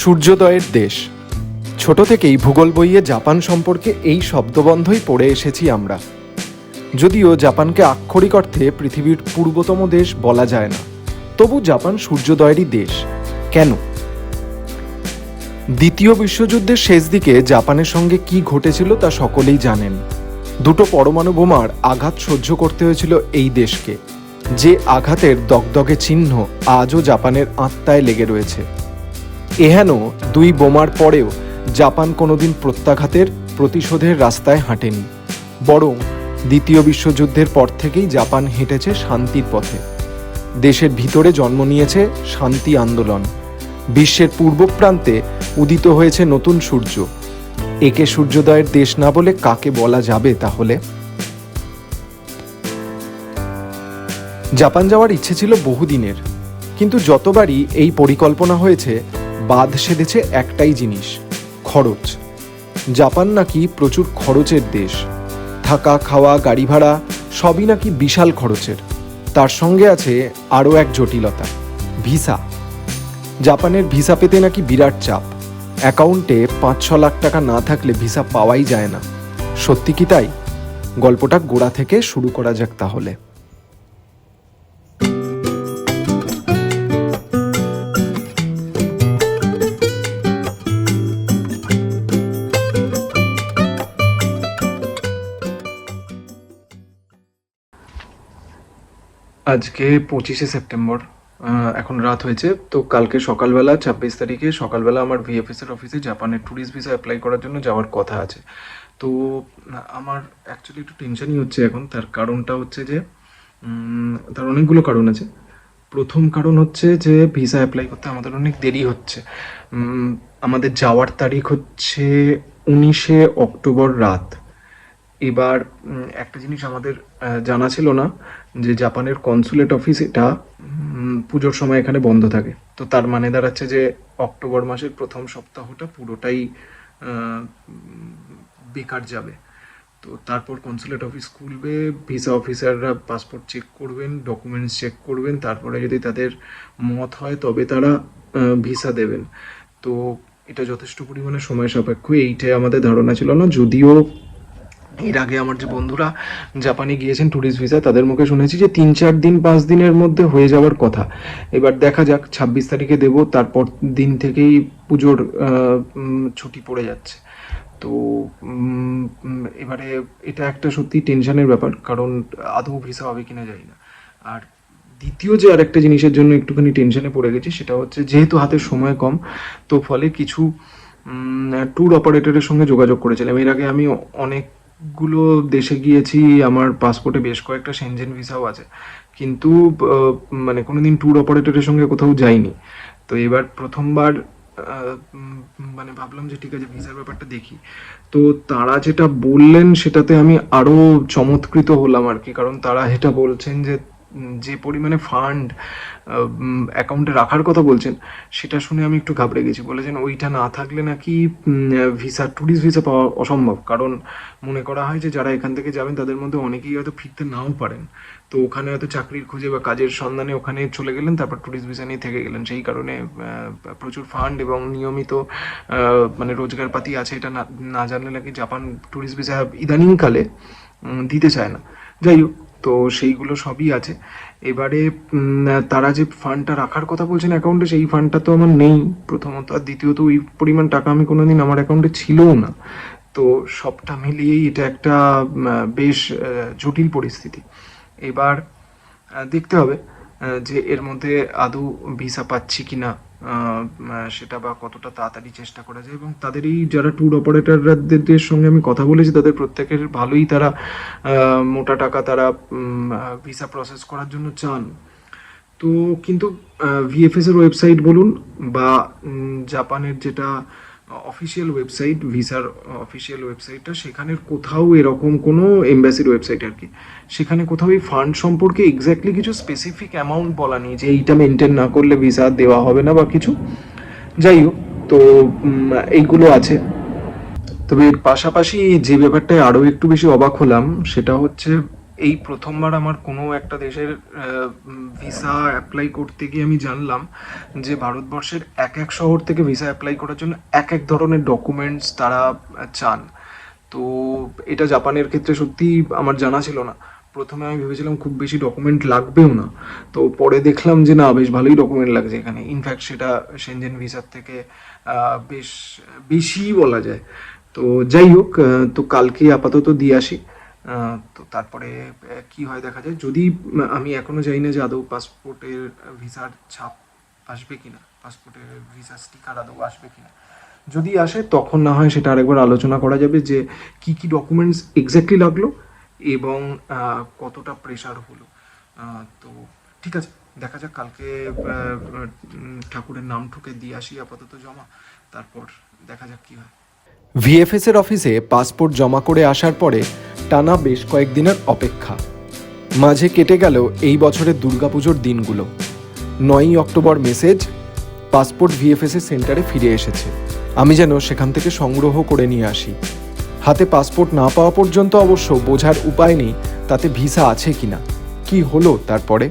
সূর্যোদয়ের দেশ। ছোট থেকেই ভূগোল বইয়ে জাপান সম্পর্কে এই শব্দবন্ধই পড়ে এসেছি আমরা। যদিও জাপানকে আক্ষরিক অর্থে পৃথিবীর পূর্বতম দেশ বলা যায় না, তবু জাপান সূর্যোদয়েরই দেশ। কেন? দ্বিতীয় বিশ্বযুদ্ধের শেষ দিকে জাপানের সঙ্গে কি ঘটেছিল তা সকলেই জানেন। দুটো পরমাণু বোমার আঘাত সহ্য করতে হয়েছিল এই দেশকে, যে আঘাতের দগদগে চিহ্ন আজও জাপানের আত্মায় লেগে রয়েছে। এহেন দুই বোমার পরেও জাপান কোনোদিন প্রত্যাঘাতের প্রতিশোধের রাস্তায় হাঁটেনি, বরং দ্বিতীয় বিশ্বযুদ্ধের পর থেকেই জাপান হেঁটেছে শান্তির পথে। দেশের ভিতরে জন্ম নিয়েছে শান্তি আন্দোলন। বিশ্বের পূর্ব প্রান্তে উদিত হয়েছে নতুন সূর্য। একে সূর্যোদয়ের দেশ না বলে কাকে বলা যাবে তাহলে? জাপান যাওয়ার ইচ্ছে ছিল বহুদিনের, কিন্তু যতবারই এই পরিকল্পনা হয়েছে বাদ সেধেছে একটাই জিনিস: খরচ। জাপান নাকি প্রচুর খরচের দেশ। থাকা, খাওয়া, গাড়ি ভাড়া সবই নাকি বিশাল খরচের। তার সঙ্গে আছে আরও এক জটিলতা: ভিসা। জাপানের ভিসা পেতে নাকি বিরাট চাপ। অ্যাকাউন্টে 5-6 লাখ টাকা না থাকলে ভিসা পাওয়াই যায় না। সত্যি কি তাই? গল্পটা গোড়া থেকে শুরু করা যাক তাহলে। আজকে 25শে সেপ্টেম্বর, এখন রাত হয়েছে। তো কালকে সকালবেলা 26 তারিখে সকালবেলা আমার ভিএফএসের অফিসে জাপানের ট্যুরিস্ট ভিসা অ্যাপ্লাই করার জন্য যাওয়ার কথা আছে। তো আমার অ্যাকচুয়ালি একটু টেনশনই হচ্ছে এখন। তার কারণটা হচ্ছে যে তার অনেকগুলো কারণ আছে। প্রথম কারণ হচ্ছে যে ভিসা অ্যাপ্লাই করতে আমাদের অনেক দেরি হচ্ছে। আমাদের যাওয়ার তারিখ হচ্ছে 19শে অক্টোবর রাত। এবার একটা জিনিস আমাদের জানা ছিল না যে জাপানের কনসুলেট অফিস এটা পুজোর সময় এখানে বন্ধ থাকে। তো তার মানে দাঁড়াচ্ছে যে অক্টোবর মাসের প্রথম সপ্তাহটা পুরোটাই বেকার যাবে। তো তারপর কনসুলেট অফিস খুলবে, ভিসা অফিসাররা পাসপোর্ট চেক করবেন, ডকুমেন্টস চেক করবেন, তারপরে যদি তাদের মত হয় তবে তারা ভিসা দেবেন। তো এটা যথেষ্ট পরিমাণে সময় সাপেক্ষ, এইটাই আমাদের ধারণা ছিল না। যদিও এর আগে আমার যে বন্ধুরা জাপানে গিয়েছেন ট্যুরিস্ট ভিসা, তাদের মুখে শুনেছি যে 3-4 দিন 5 দিনের মধ্যে হয়ে যাওয়ার কথা। এবার দেখা যাক, 26 তারিখে দেবো, তারপর দিন থেকেই পুজোর ছুটি পড়ে যাচ্ছে। তো এবারে এটা একটা সত্যি টেনশনের ব্যাপার, কারণ আদৌ ভিসা হবে কিনা জানি না। আর দ্বিতীয় যে আরেকটা জিনিসের জন্য একটুখানি টেনশনে পড়ে গেছি, সেটা হচ্ছে যেহেতু হাতে সময় কম, তো ফলে কিছু ট্যুর অপারেটরের সঙ্গে যোগাযোগ করেছিলাম। এর আগে আমি অনেকগুলো দেশে গিয়েছি, আমার পাসপোর্টে বেশ কয়েকটা সেনজেন ভিসাও আছে, কিন্তু মানে কোনোদিন ট্যুর অপারেটরের সঙ্গে কোথাও যাইনি। তো এবার প্রথমবার মানে ভাবলাম যে ঠিক আছে, ভিসার ব্যাপারটা দেখি। তো তারা যেটা বললেন সেটাতে আমি আরও চমৎকৃত হলাম আর কি। কারণ তারা এটা বলছেন যে যে পরিমাণে ফান্ড অ্যাকাউন্টে রাখার কথা বলছেন, সেটা শুনে আমি একটু ঘাবড়ে গেছি। বলেছেন ওইটা না থাকলে নাকি ভিসা, ট্যুরিস্ট ভিসা পাওয়া অসম্ভব। কারণ মনে করা হয় যে যারা এখান থেকে যাবেন তাদের মধ্যে অনেকেই হয়তো ফিরতে নাও পারেন। তো ওখানে হয়তো চাকরির খুঁজে বা কাজের সন্ধানে ওখানে চলে গেলেন, তারপর ট্যুরিস্ট ভিসা নিয়ে থেকে গেলেন। সেই কারণে প্রচুর ফান্ড এবং নিয়মিত মানে রোজগারপাতি আছে, এটা না জানলে নাকি জাপান ট্যুরিস্ট ভিসা ইদানিংকালে দিতে চায় না। যাই হোক, তো সেইগুলো সবই আছে। এবারে তারা যে ফান্ডটা রাখার কথা বলছেন অ্যাকাউন্টে, সেই ফান্ডটা তো আমার নেই প্রথমত, আর দ্বিতীয়ত ওই পরিমাণ টাকা আমি কোনোদিন আমার অ্যাকাউন্টে ছিলও না। তো সবটা মিলিয়েই এটা একটা বেশ জটিল পরিস্থিতি। এবার দেখতে হবে যে এর মধ্যে আদৌ ভিসা পাচ্ছি কি না, সেটা বা কতটা তাড়াতাড়ি চেষ্টা করা যায়। এবং তাদের এই যারা ট্যুর অপারেটরদের সঙ্গে আমি কথা বলেছি, তাদের প্রত্যেকের ভালোই তারা মোটা টাকা তারা ভিসা প্রসেস করার জন্য চান। তো কিন্তু ভিএফএসের ওয়েবসাইট বলুন বা জাপানের যেটা অফিসিয়াল ওয়েবসাইট, ভিসার অফিসিয়াল ওয়েবসাইটটা, সেখানের কোথাও এরকম কোনো এমবাসির ওয়েবসাইট আর কি, সেখানে কোথাও এই ফান্ড সম্পর্কে এক্স্যাক্টলি কিছু স্পেসিফিক অ্যামাউন্ট বলা নেই যে এইটা মেনটেন না করলে ভিসা দেওয়া হবে না বা কিছু। যাই হোক, তো এইগুলো আছে। তবে এর পাশাপাশি যে ব্যাপারটায় আরও একটু বেশি অবাক হলাম সেটা হচ্ছে এই প্রথমবার আমার কোনো একটা দেশের ভিসা অ্যাপ্লাই করতে গিয়ে আমি জানলাম যে ভারতবর্ষের এক এক শহর থেকে ভিসা অ্যাপ্লাই করার জন্য এক এক ধরনের ডকুমেন্টস তারা চান। তো এটা জাপানের ক্ষেত্রে সত্যি আমার জানা ছিল না। প্রথমে আমি ভেবেছিলাম খুব বেশি ডকুমেন্ট লাগবেও না, তো পরে দেখলাম যে না, বেশ ভালোই ডকুমেন্ট লাগছে এখানে। ইনফ্যাক্ট সেটা সেনজেন ভিসার থেকে বেশ বেশিই বলা যায়। তো যাই হোক, তো কালকে আপাতত দিয়ে আসি। তো তারপরে কি হয় দেখা যায়। যদি আমি এখনো জানি না যে আদৌ পাসপোর্টের ভিসার ছাপ আসবে কিনা, পাসপোর্টের ভিসা স্টিকার আদৌ আসবে কিনা। যদি আসে তখন না হয় সেটা আরেকবার আলোচনা করা যাবে যে কি কি ডকুমেন্টস এক্স্যাক্টলি লাগলো এবং কতটা প্রেশার হলো। তো ঠিক আছে, দেখা যাক। কালকে ঠাকুরের নাম ঠুকে দিয়ে আসি আপাতত জমা, তারপর দেখা যাক কি হয়। ভিএফএস এর অফিসে পাসপোর্ট জমা করে আসার পরে টানা বেশ কয়েকদিনের অপেক্ষা মাঝে কেটে গেল এই বছরের দুর্গাপুজোর দিনগুলো। 9ই অক্টোবর মেসেজ, পাসপোর্ট ভিএফএস এর সেন্টারে ফিরে এসেছে। আমি যেন সেখান থেকে সংগ্রহ করে নিয়ে আসি। হাতে পাসপোর্ট না পাওয়া পর্যন্ত অবশ্য বোঝার উপায় নেই তাতে ভিসা আছে কিনা। কি হলো তারপরে?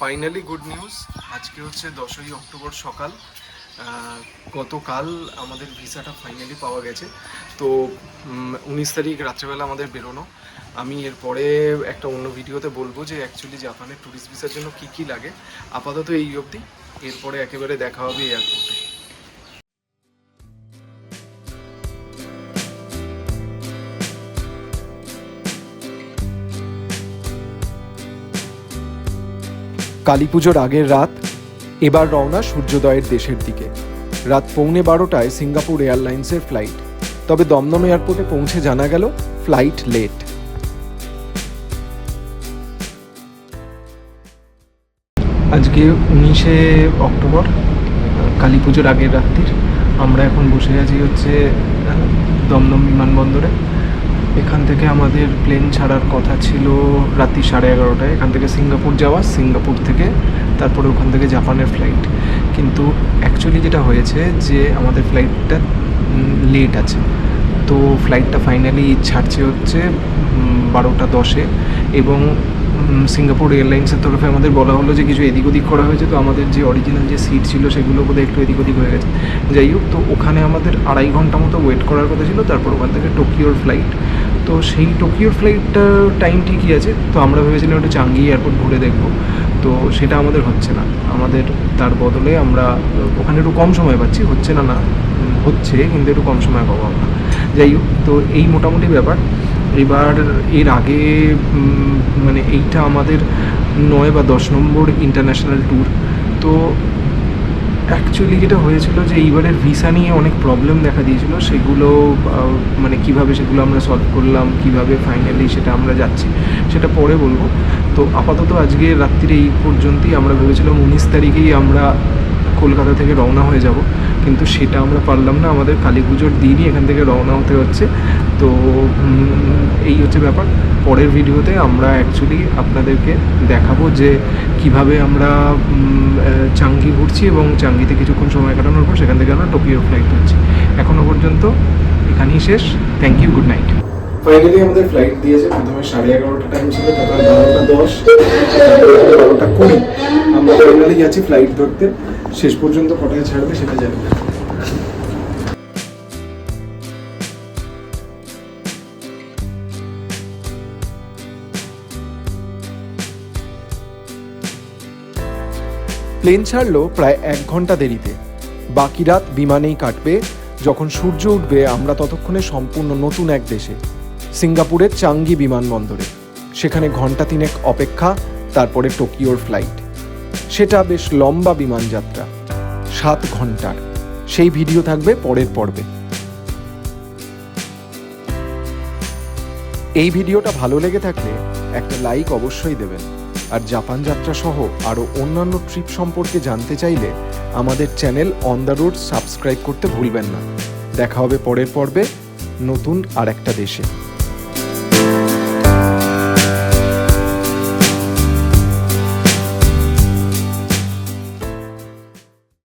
Finally good news. আজকে হচ্ছে 10ই অক্টোবর সকাল। গতকাল আমাদের ভিসাটা ফাইনালি পাওয়া গেছে। তো 19 তারিখ রাত্রেবেলা আমাদের বেরোনো। আমি এরপরে একটা অন্য ভিডিওতে বলবো যে অ্যাকচুয়ালি জাপানের ট্যুরিস্ট ভিসার জন্য কী কী লাগে। আপাতত এই অবধি, এরপরে একেবারে দেখা হবে এয়ারপোর্টে। কালী পুজোর আগের রাত, এবার রওনা সূর্যোদয়ের দেশের দিকে। রাত 12:15টায় সিঙ্গাপুর এয়ারলাইন্সের ফ্লাইট। তবে দমদম এয়ারপোর্টে পৌঁছে জানা গেল ফ্লাইট লেট। আজকে 19শে অক্টোবর, কালী পুজোর আগের রাত্রির। আমরা এখন বসে আছি হচ্ছে দমদম বিমানবন্দরে। এখান থেকে আমাদের প্লেন ছাড়ার কথা ছিল রাত্রি 11:30টায়। এখান থেকে সিঙ্গাপুর যাওয়া, সিঙ্গাপুর থেকে তারপরে ওখান থেকে জাপানের ফ্লাইট। কিন্তু অ্যাকচুয়ালি যেটা হয়েছে যে আমাদের ফ্লাইটটা লেট আছে। তো ফ্লাইটটা ফাইনালি ছাড়ছে হচ্ছে 12:10-এ এবং সিঙ্গাপুর এয়ারলাইন্সের তরফে আমাদের বলা হলো যে কিছু এদিক ওদিক করা হয়েছে। তো আমাদের যে অরিজিনাল যে সিট ছিল সেগুলো বোধহয় একটু এদিক ওদিক হয়ে গেছে। যাই হোক, তো ওখানে আমাদের 2.5 ঘন্টা মতো ওয়েট করার কথা ছিল। তারপর ওখান থেকে টোকিওর ফ্লাইট। তো সেই টোকিওর ফ্লাইটটার টাইম ঠিকই আছে। তো আমরা ভেবেছিলাম একটু চাঙ্গি এয়ারপোর্ট ঘুরে দেখবো। তো সেটা আমাদের হচ্ছে না। আমাদের তার বদলে আমরা ওখানে একটু কম সময় পাচ্ছি। হচ্ছে না না, হচ্ছে, কিন্তু একটু কম সময় পাবো আমরা। যাই হোক, তো এই মোটামুটি ব্যাপার। এবার এর আগে মানে এইটা আমাদের 9 বা 10 নম্বর ইন্টারন্যাশনাল ট্যুর। তো অ্যাকচুয়ালি যেটা হয়েছিল যে এইবারের ভিসা নিয়ে অনেক প্রবলেম দেখা দিয়েছিল। সেগুলো মানে কিভাবে সেগুলো আমরা সলভ করলাম, কিভাবে ফাইনালি সেটা আমরা যাচ্ছি, সেটা পরে বলবো। তো আপাতত আজকে রাত্রিরে এই পর্যন্তই। আমরা ভেবেছিলাম 19 তারিখেই আমরা কলকাতা থেকে রওনা হয়ে যাব, কিন্তু সেটা আমরা পারলাম না। আমাদের কালী পুজোর দিনই এখান থেকে রওনা হতে হচ্ছে। তো এই হচ্ছে ব্যাপার। পরের ভিডিওতে আমরা অ্যাকচুয়ালি আপনাদেরকে দেখাবো যে কিভাবে আমরা চাঙ্গি ঘুরছি এবং চাঙ্গিতে কিছুক্ষণ সময় কাটানোর পর সেখান থেকে আমরা টোকিও ফ্লাইট ধরছি। এখনও পর্যন্ত এখানেই শেষ। Thank you, good night. Finally আমাদের ফ্লাইট দিয়েছে। প্রথমে 11:30টা টাইম ছিল, তারপরে 12:10, 12:20। আমরা ফাইনালি যাচ্ছি ফ্লাইট ধরতে। শেষ পর্যন্ত কটায় ছাড়বে সেটা জানি না। প্লেন ছাড়লো প্রায় 1 ঘন্টা দেরিতে। বাকি রাত বিমানেই কাটবে। যখন সূর্য উঠবে আমরা ততক্ষণে সম্পূর্ণ নতুন এক দেশে, সিঙ্গাপুরের চাঙ্গি বিমানবন্দরে। সেখানে ঘন্টা 3 অপেক্ষা, তারপরে টোকিওর ফ্লাইট। সেটা বেশ লম্বা বিমান যাত্রা, 7 ঘন্টার। সেই ভিডিও থাকবে পরের পর্বে। এই ভিডিওটা ভালো লেগে থাকলে একটা লাইক অবশ্যই দেবেন। আর জাপান যাত্রা সহ আরও অন্যান্য ট্রিপ সম্পর্কে জানতে চাইলে আমাদের channel on the road subscribe করতে ভুলবেন না। দেখা হবে পরের পর্বে নতুন আর একটা দেশে।